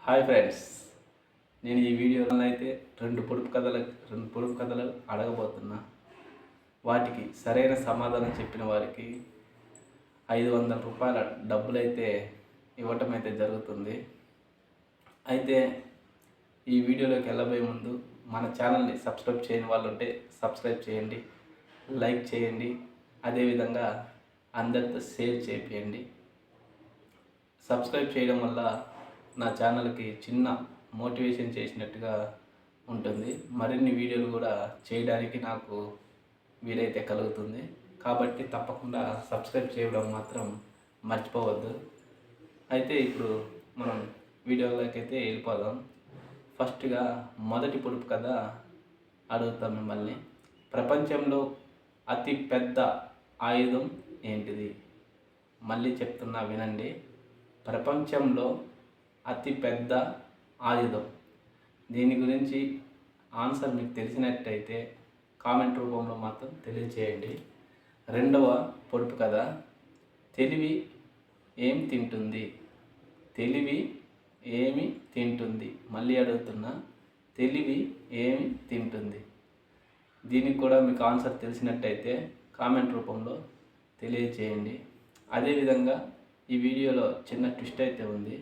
Hi friends, నేను ఈ వీడియోలో అయితే రెండు పొడుపు కథలు అడగబోతున్నా. వాటికి సరైన సమాధానం చెప్పిన వారికి 500 రూపాయల డబ్బులైతే ఇవ్వటం అయితే జరుగుతుంది. అయితే ఈ వీడియోలోకి వెళ్ళబోయే ముందు మన ఛానల్ని సబ్స్క్రైబ్ చేయని వాళ్ళు ఉంటే సబ్స్క్రైబ్ చేయండి, లైక్ చేయండి, అదేవిధంగా అందరితో షేర్ చేయండి. సబ్స్క్రైబ్ చేయడం వల్ల నా ఛానల్కి చిన్న మోటివేషన్ చేసినట్టుగా ఉంటుంది. మరిన్ని వీడియోలు కూడా చేయడానికి నాకు వీలైతే కలుగుతుంది. కాబట్టి తప్పకుండా సబ్స్క్రైబ్ చేయడం మాత్రం మర్చిపోవద్దు. అయితే ఇప్పుడు మనం వీడియోలోకి అయితే వెళ్ళిపోదాం. ఫస్ట్గా మొదటి పొడుపు కథ అడుగుతాం మిమ్మల్ని. ప్రపంచంలో అతి పెద్ద ఆయుధం ఏంటిది? మళ్ళీ చెప్తున్నా వినండి. ప్రపంచంలో అతి పెద్ద ఆయుధం. దీని గురించి ఆన్సర్ మీకు తెలిసినట్టయితే కామెంట్ రూపంలో మాత్రం తెలియజేయండి. రెండవ పొడుపు కథ, తెలివి ఏం తింటుంది? తెలివి ఏమి తింటుంది? మళ్ళీ అడుగుతున్నా, తెలివి ఏమి తింటుంది? దీనికి కూడా మీకు ఆన్సర్ తెలిసినట్టయితే కామెంట్ రూపంలో తెలియజేయండి. అదేవిధంగా ఈ వీడియోలో చిన్న ట్విస్ట్ అయితే ఉంది.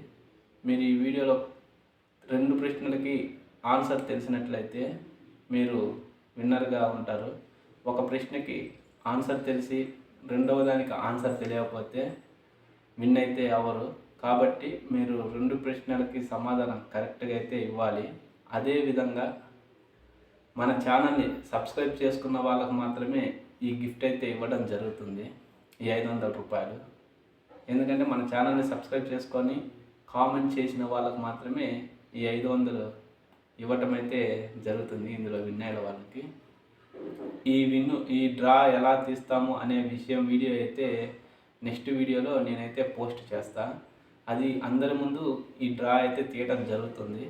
మీరు ఈ వీడియోలో 2 ప్రశ్నలకి ఆన్సర్ తెలిసినట్లయితే మీరు విన్నర్గా ఉంటారు. ఒక ప్రశ్నకి ఆన్సర్ తెలిసి రెండవ దానికి ఆన్సర్ తెలియకపోతే విన్ అయితే అవ్వరు. కాబట్టి మీరు 2 ప్రశ్నలకి సమాధానం కరెక్ట్గా అయితే ఇవ్వాలి. అదేవిధంగా మన ఛానల్ని సబ్స్క్రైబ్ చేసుకున్న వాళ్ళకు మాత్రమే ఈ గిఫ్ట్ అయితే ఇవ్వడం జరుగుతుంది, ఈ 500 రూపాయలు. ఎందుకంటే మన ఛానల్ని సబ్స్క్రైబ్ చేసుకొని కామెంట్ చేసిన వాళ్ళకు మాత్రమే ఈ 500 ఇవ్వటం అయితే జరుగుతుంది. ఇందులో విన్ అయిన వాళ్ళకి ఈ డ్రా ఎలా తీస్తాము అనే వీడియో అయితే నెక్స్ట్ వీడియోలో నేనైతే పోస్ట్ చేస్తా. అది అందరి ముందు ఈ డ్రా అయితే తీయటం జరుగుతుంది.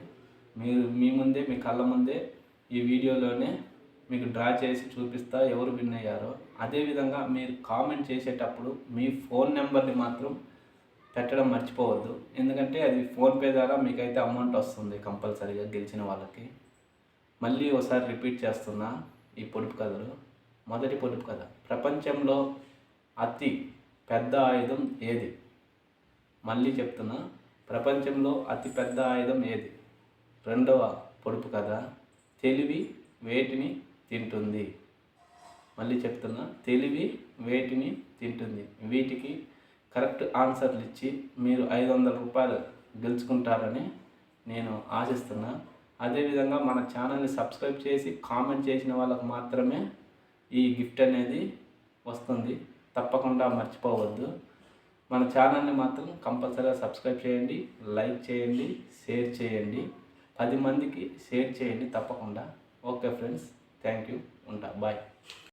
మీరు మీ ముందే, మీ కళ్ళ ముందే ఈ వీడియోలోనే మీకు డ్రా చేసి చూపిస్తా ఎవరు విన్ అయ్యారో. అదేవిధంగా మీరు కామెంట్ చేసేటప్పుడు మీ ఫోన్ నెంబర్ని మాత్రం పెట్టడం మర్చిపోవద్దు. ఎందుకంటే అది ఫోన్పే ద్వారా మీకైతే అమౌంట్ వస్తుంది కంపల్సరీగా గెలిచిన వాళ్ళకి. మళ్ళీ ఒకసారి రిపీట్ చేస్తున్నా ఈ పొడుపు కథలు. మొదటి పొడుపు కథ, ప్రపంచంలో అతి పెద్ద ఆయుధం ఏది? మళ్ళీ చెప్తున్నా, ప్రపంచంలో అతి పెద్ద ఆయుధం ఏది? రెండవ పొడుపు కథ, తెలివి వేటిని తింటుంది? మళ్ళీ చెప్తున్నా, తెలివి వేటిని తింటుంది? వీటికి కరెక్ట్ ఆన్సర్లు ఇచ్చి మీరు 500 రూపాయలు గెలుచుకుంటారని నేను ఆశిస్తున్నా. అదేవిధంగా మన ఛానల్ని సబ్స్క్రైబ్ చేసి కామెంట్ చేసిన వాళ్ళకు మాత్రమే ఈ గిఫ్ట్ అనేది వస్తుంది. తప్పకుండా మర్చిపోవద్దు. మన ఛానల్ని మాత్రం కంపల్సరీగా సబ్స్క్రైబ్ చేయండి, లైక్ చేయండి, షేర్ చేయండి, 10 మందికి షేర్ చేయండి తప్పకుండా. ఓకే ఫ్రెండ్స్, థ్యాంక్ యూ, ఉంటా, బాయ్.